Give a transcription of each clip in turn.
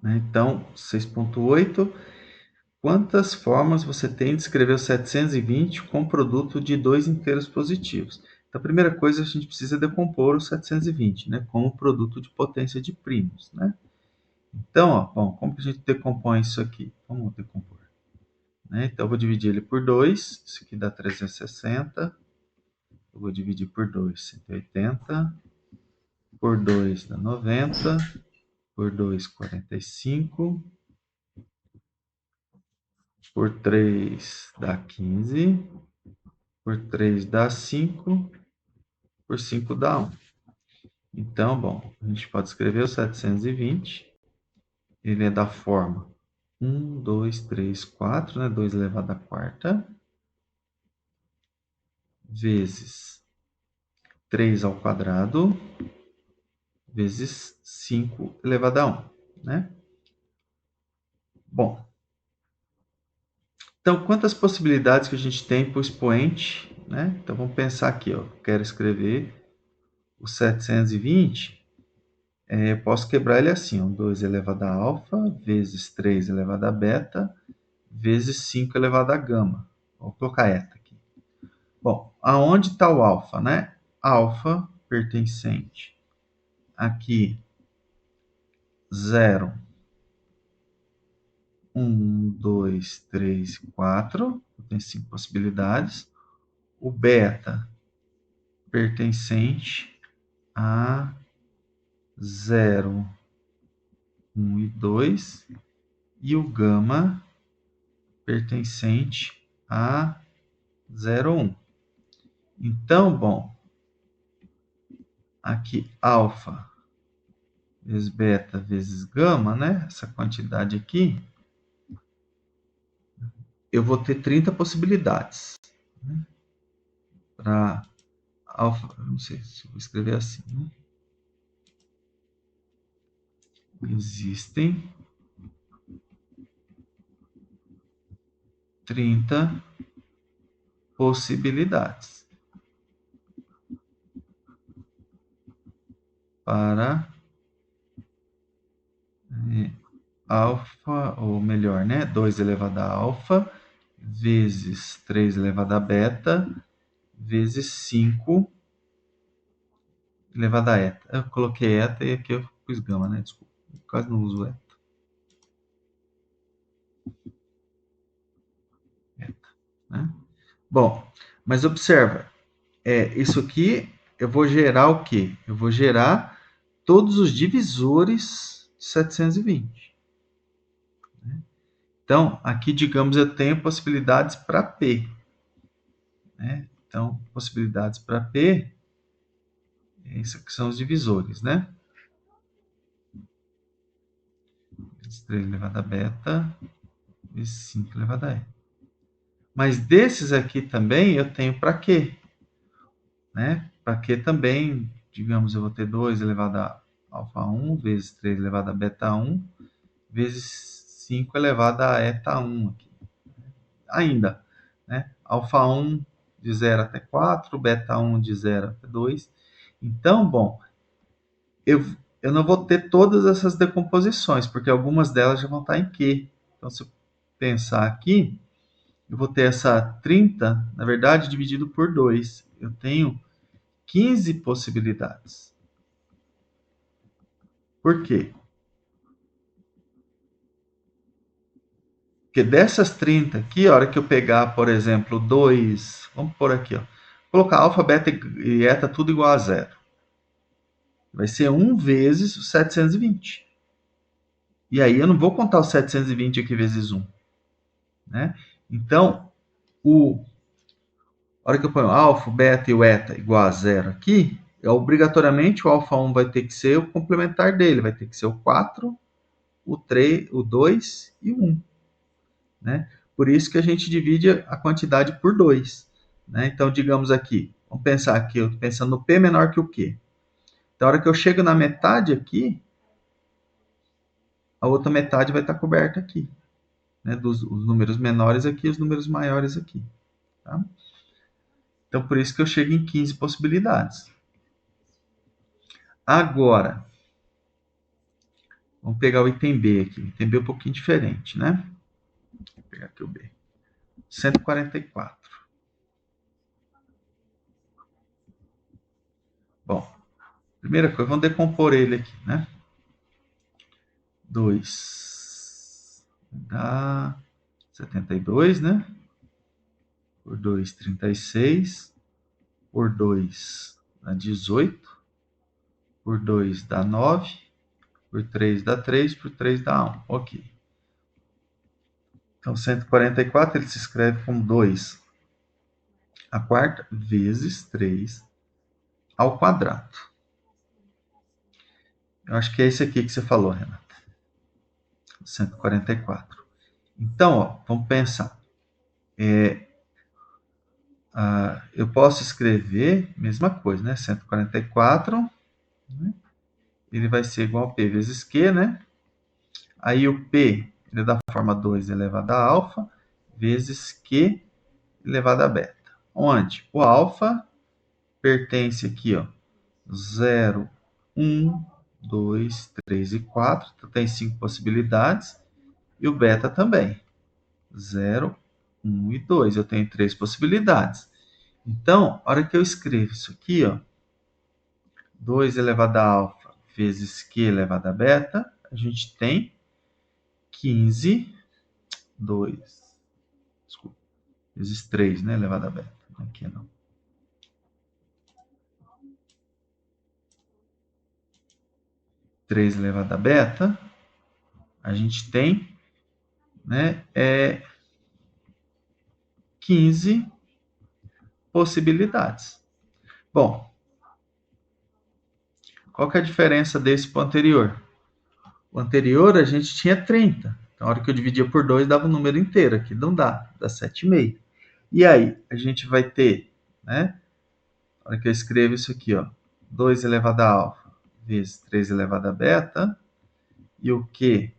né? Então, 6.8, quantas formas você tem de escrever o 720 com produto de dois inteiros positivos? Então, a primeira coisa, a gente precisa decompor o 720, né, como produto de potência de primos, né? Então, ó, bom, como que a gente decompõe isso aqui? Vamos decompor, né? Então, eu vou dividir ele por 2, isso aqui dá 360. Eu vou dividir por 2, 180. Por 2 dá 90. Por 2, 45. Por 3 dá 15. Por 3 dá 5. Por 5 dá 1. Então, bom, a gente pode escrever o 720. Ele é da forma 1, 2, 3, 4, né? 2 elevado à quarta, vezes 3 ao quadrado, vezes 5 elevado a 1, né? Bom, então quantas possibilidades que a gente tem para o expoente, né? Então vamos pensar aqui, ó. Quero escrever o 720, eu posso quebrar ele assim, ó, 2 elevado a alfa, vezes 3 elevado a beta, vezes 5 elevado a gama. Vou colocar eta aqui. Bom, aonde está o alfa, né? Alfa pertencente aqui 0, 1, 2, 3, 4. Tem 5 possibilidades. O beta pertencente a 0, 1 e 2. E o gama pertencente a 0, 1. Então, bom, aqui alfa vezes beta vezes gama, né? Essa quantidade aqui, eu vou ter 30 possibilidades, né? Para alfa, não sei se eu vou escrever assim, né? Existem 30 possibilidades para alfa, ou melhor, né? 2 elevado a alfa, vezes 3 elevado a beta, vezes 5 elevado a eta. Eu coloquei eta e aqui eu pus gama, né? Desculpa, eu quase não uso eta. Né? Bom, mas observa, isso aqui eu vou gerar o quê? Eu vou gerar todos os divisores de 720. Né? Então, aqui, digamos, eu tenho possibilidades para P. Né? Então, possibilidades para P, esses aqui são os divisores, né? 3 elevado a beta, vezes 5 elevado a E. Mas desses aqui também eu tenho para Q. Né? Para Q também, digamos, eu vou ter 2 elevado a alfa 1, vezes 3 elevado a beta 1, vezes 5 elevado a eta 1 aqui. Ainda, né? Alfa 1 de 0 até 4, beta 1 de 0 até 2. Então, bom, eu, eu não vou ter todas essas decomposições, porque algumas delas já vão estar em Q. Então, se eu pensar aqui, eu vou ter essa 30, na verdade, dividido por 2. Eu tenho 15 possibilidades. Por quê? Porque dessas 30 aqui, a hora que eu pegar, por exemplo, 2, vamos por aqui, ó, colocar alfa, beta e eta tudo igual a zero. Vai ser 1 vezes o 720. E aí eu não vou contar o 720 aqui vezes 1. Né? Então, a hora que eu ponho alfa, beta e o eta igual a zero aqui, obrigatoriamente o alfa 1 vai ter que ser o complementar dele, vai ter que ser o 4, o 3, o 2 e o 1. Né? Por isso que a gente divide a quantidade por 2. Né? Então, digamos aqui, vamos pensar aqui, eu estou pensando no P menor que o Q. Então, a hora que eu chego na metade aqui, a outra metade vai estar coberta aqui. Né? Os números menores aqui e os números maiores aqui. Tá? Então, por isso que eu chego em 15 possibilidades. Agora, Vamos pegar o item B aqui. O item B é um pouquinho diferente, né? Vou pegar aqui o B. 144. Bom, primeira coisa, vamos decompor ele aqui, né? 2 dá 72, né? Por 2, 36. Por 2 dá 18. Por 2 dá 9. Por 3 dá 3. Por 3 dá 1. Ok. Então, 144 ele se escreve como 2 a quarta vezes 3 ao quadrado. Eu acho que é esse aqui que você falou, Renata. 144. Então, ó, vamos pensar. Eu posso escrever mesma coisa, né? 144, né? Ele vai ser igual a P vezes Q, né? Aí o P ele é da forma 2 elevado a alfa vezes Q elevado a beta. Onde o alfa pertence aqui, ó, 0, 1, 2, 3 e 4. Então, tem 5 possibilidades. E o beta também. 0, 1 e 2. Eu tenho 3 possibilidades. Então, a hora que eu escrevo isso aqui, ó, 2 elevado a alfa vezes Q elevado a beta, a gente tem 15, 2, desculpa, vezes 3, né, elevado a beta. Aqui não. 3 elevado a beta, a gente tem, né, 15 possibilidades. Bom, qual que é a diferença desse para o anterior? O anterior a gente tinha 30. Então, a hora que eu dividia por 2, dava o número inteiro. Aqui não dá, dá 7,5. E aí, a gente vai ter, né? A hora que eu escrevo isso aqui, ó, 2 elevado a alfa vezes 3 elevado a beta. E o Q?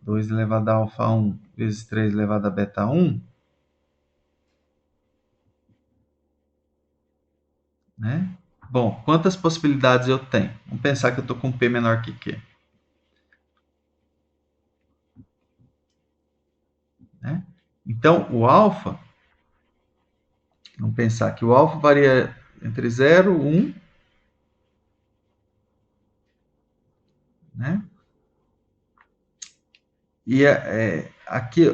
2 elevado a alfa 1 vezes 3 elevado a beta 1. Né? Bom, quantas possibilidades eu tenho? Vamos pensar que eu estou com P menor que Q. Né? Então, o alfa, vamos pensar que o alfa varia entre 0 e 1. Né? E aqui,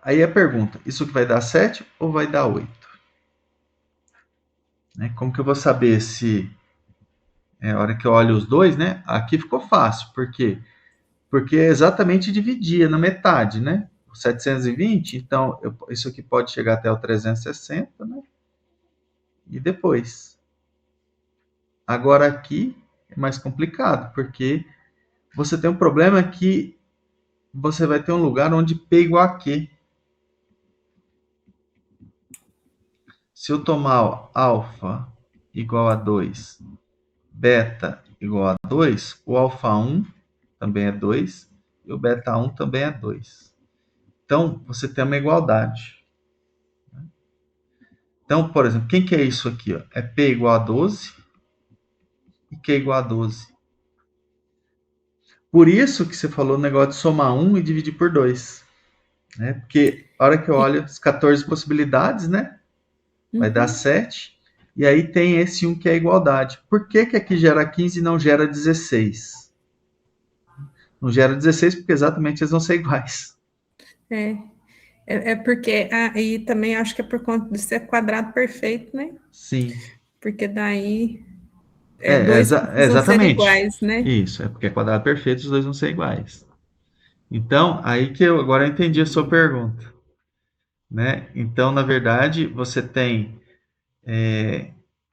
aí a pergunta, isso que vai dar 7 ou vai dar 8? Né? Como que eu vou saber se, a hora que eu olho os dois, né? Aqui ficou fácil, por quê? Porque é exatamente dividia na metade, né? 720, então isso aqui pode chegar até o 360, né? E depois. Agora aqui é mais complicado, porque você tem um problema que você vai ter um lugar onde P igual a Q. Se eu tomar alfa igual a 2, beta igual a 2, o alfa 1 também é 2 e o beta 1 também é 2. Então, você tem uma igualdade. Então, por exemplo, quem que é isso aqui? Ó? É P igual a 12 e Q igual a 12. Por isso que você falou o negócio de somar 1 e dividir por 2. Né? Porque a hora que eu olho as 14 possibilidades, né? Vai dar 7. E aí tem esse 1 que é a igualdade. Por que, que aqui gera 15 e não gera 16? Não gera 16 porque exatamente eles vão ser iguais. É porque aí também acho que é por conta de ser quadrado perfeito, né? Sim. Porque daí dois precisam ser Exatamente. iguais, né? Isso, é porque é quadrado perfeito, os dois vão ser iguais. Então, aí que eu agora entendi a sua pergunta. Né? Então, na verdade, você tem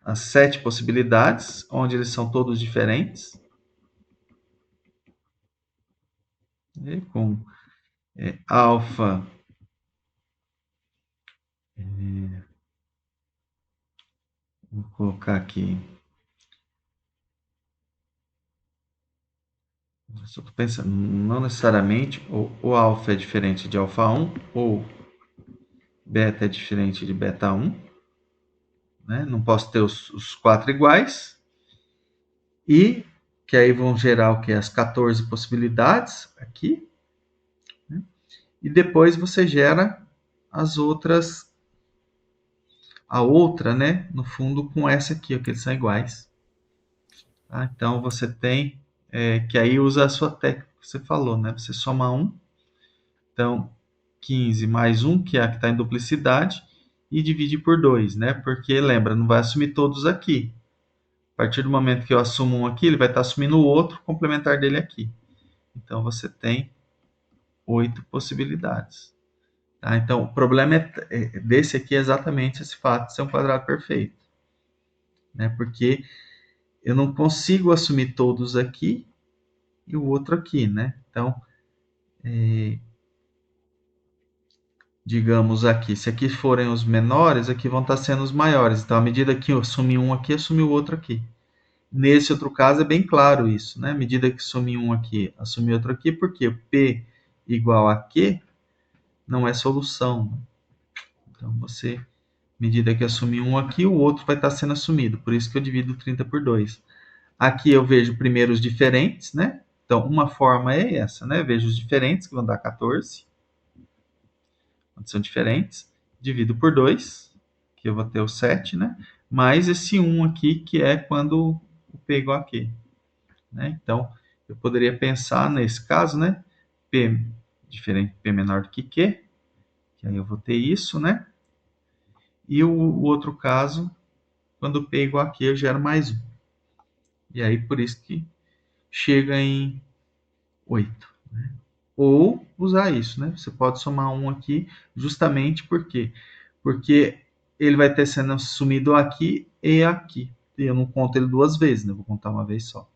as 7 possibilidades, onde eles são todos diferentes. Né? Com alfa, vou colocar aqui. Só estou pensando, não necessariamente o alfa é diferente de alfa 1, ou beta é diferente de beta 1. Né? Não posso ter os 4 iguais. E que aí vão gerar o que? As 14 possibilidades aqui, né? E depois você gera as outras, a outra, né? No fundo, com essa aqui, ó, que eles são iguais. Tá? Então você tem que aí usa a sua técnica que você falou, né? Você soma 1, então 15 mais 1, que é a que está em duplicidade, e divide por 2, né? Porque lembra, não vai assumir todos aqui. A partir do momento que eu assumo um aqui, ele vai estar assumindo o outro complementar dele aqui. Então você tem 8 possibilidades. Tá? Então o problema desse aqui é exatamente esse fato de ser um quadrado perfeito, né? Porque eu não consigo assumir todos aqui e o outro aqui, né? Então, digamos aqui, se aqui forem os menores, aqui vão estar sendo os maiores. Então, à medida que eu assumi um aqui, assumi o outro aqui. Nesse outro caso é bem claro isso, né? À medida que assumi um aqui, assumi outro aqui, porque P igual a Q não é solução. Então, você, à medida que assumir um aqui, o outro vai estar sendo assumido. Por isso que eu divido 30 por 2. Aqui eu vejo primeiro os diferentes, né? Então, uma forma é essa, né? Vejo os diferentes, que vão dar 14. Quando são diferentes. Divido por 2, que eu vou ter o 7, né? Mais esse 1 aqui, que é quando o P é igual a Q. Né? Então, eu poderia pensar nesse caso, né? P diferente, P menor do que Q. Que aí eu vou ter isso, né? E o outro caso, quando P é igual a Q, eu gero mais 1. E aí, por isso que chega em 8. Né? Ou usar isso, né? Você pode somar um aqui, justamente porque ele vai ter sendo sumido aqui e aqui. E eu não conto ele duas vezes, né? Eu vou contar uma vez só.